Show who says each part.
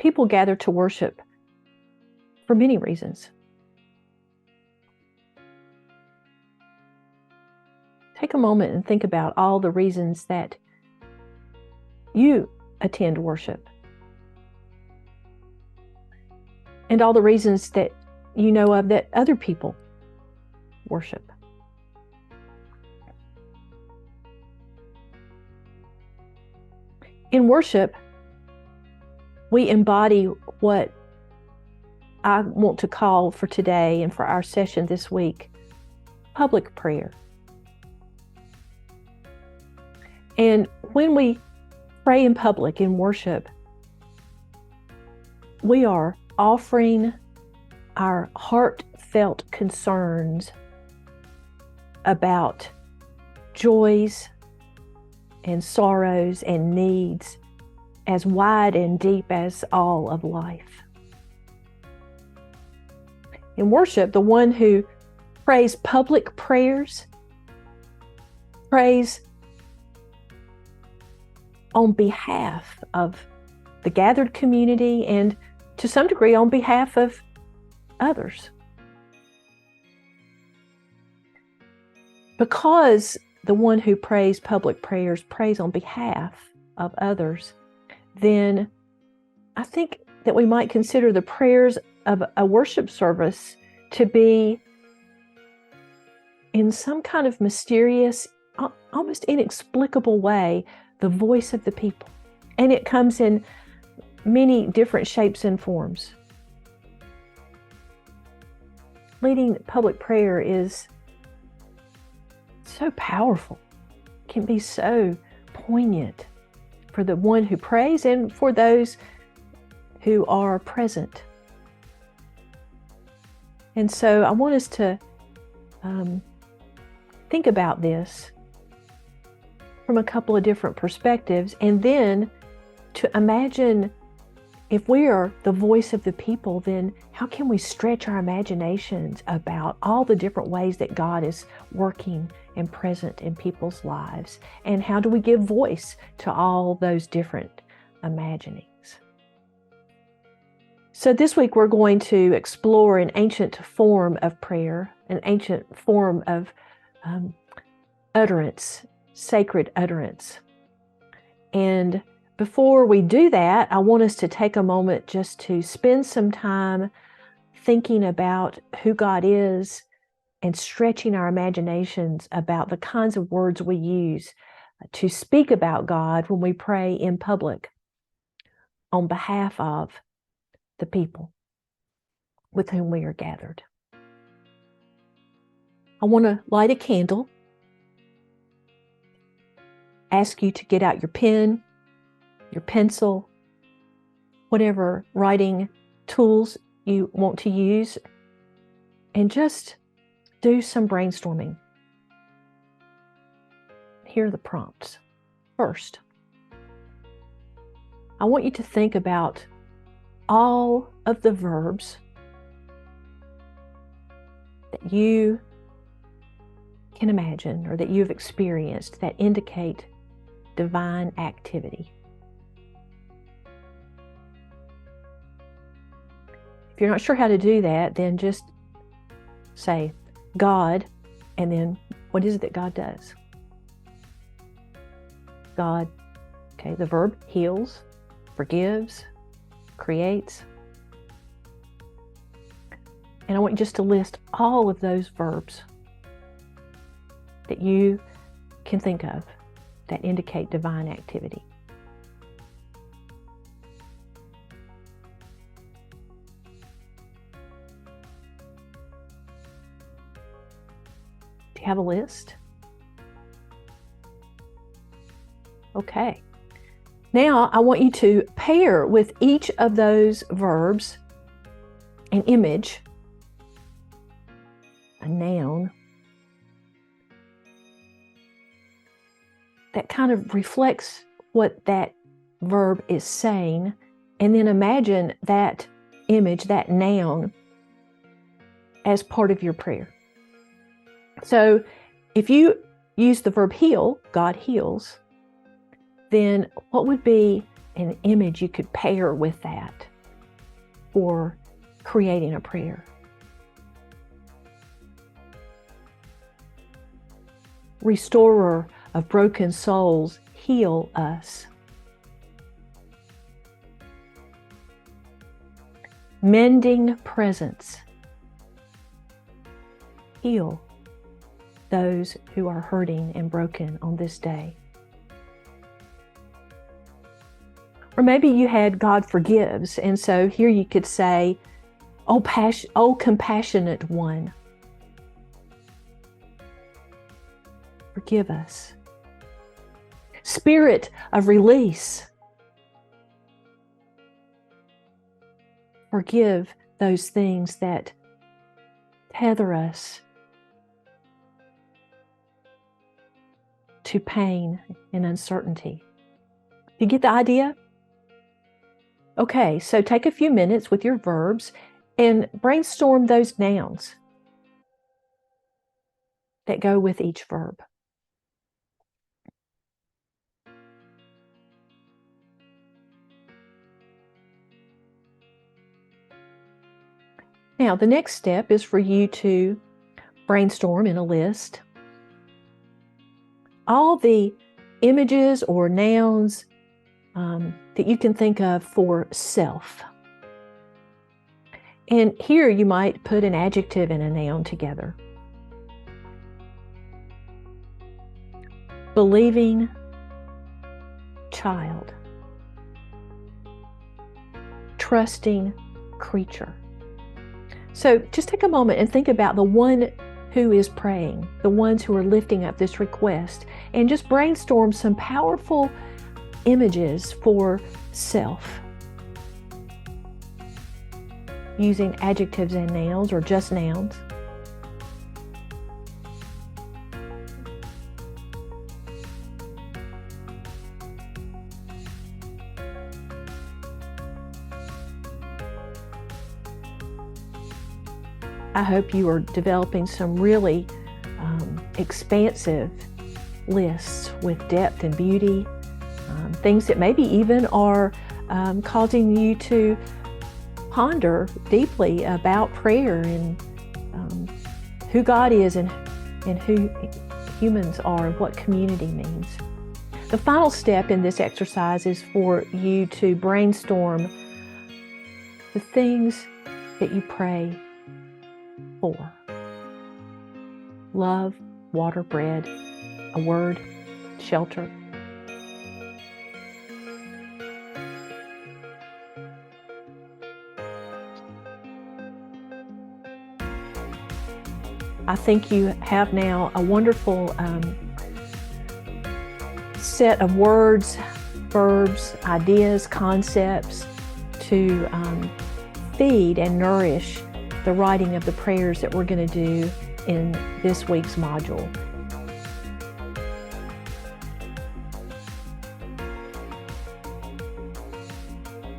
Speaker 1: People gather to worship for many reasons. Take a moment and think about all the reasons that you attend worship, and all the reasons that you know of that other people worship. In worship, we embody what I want to call for today and for our session this week, public prayer. And when we pray in public in worship, we are offering our heartfelt concerns about joys and sorrows and needs as wide and deep as all of life. In worship, the one who prays public prayers prays on behalf of the gathered community and to some degree on behalf of others. Because the one who prays public prayers prays on behalf of others, then I think that we might consider the prayers of a worship service to be in some kind of mysterious, almost inexplicable way, the voice of the people. And it comes in many different shapes and forms. Leading public prayer is so powerful, can be so poignant for the one who prays and for those who are present. And so I want us to think about this from a couple of different perspectives, and then to imagine if we are the voice of the people, then how can we stretch our imaginations about all the different ways that God is working and present in people's lives? And how do we give voice to all those different imaginings? So this week we're going to explore an ancient form of prayer, an ancient form of utterance, sacred utterance. And before we do that, I want us to take a moment just to spend some time thinking about who God is and stretching our imaginations about the kinds of words we use to speak about God when we pray in public on behalf of the people with whom we are gathered. I want to light a candle, ask you to get out your pen, your pencil, whatever writing tools you want to use, and just do some brainstorming. Here are the prompts. First, I want you to think about all of the verbs that you can imagine or that you've experienced that indicate divine activity. If you're not sure how to do that, then just say God, and then what is it that God does? God, okay, the verb heals, forgives, creates. And I want you just to list all of those verbs that you can think of that indicate divine activity. Do you have a list? Okay. Now I want you to pair with each of those verbs an image, a noun, that kind of reflects what that verb is saying, and then imagine that image, that noun, as part of your prayer. So if you use the verb heal, God heals, then what would be an image you could pair with that for creating a prayer. Restorer of broken souls, heal us. Mending presence, heal those who are hurting and broken on this day. Or maybe you had God forgives, and so here you could say, "Oh, compassionate one, forgive us." Spirit of release, forgive those things that tether us to pain and uncertainty. You get the idea? Okay, so take a few minutes with your verbs and brainstorm those nouns that go with each verb. Now, the next step is for you to brainstorm in a list all the images or nouns that you can think of for self. And here you might put an adjective and a noun together. Believing child. Trusting creature. So just take a moment and think about the one who is praying, the ones who are lifting up this request, and just brainstorm some powerful images for self using adjectives and nouns or just nouns. I hope you are developing some really expansive lists with depth and beauty, things that maybe even are causing you to ponder deeply about prayer and who God is and who humans are and what community means. The final step in this exercise is for you to brainstorm the things that you pray for. Love, water, bread, a word, shelter. I think you have now a wonderful set of words, verbs, ideas, concepts to feed and nourish the writing of the prayers that we're going to do in this week's module.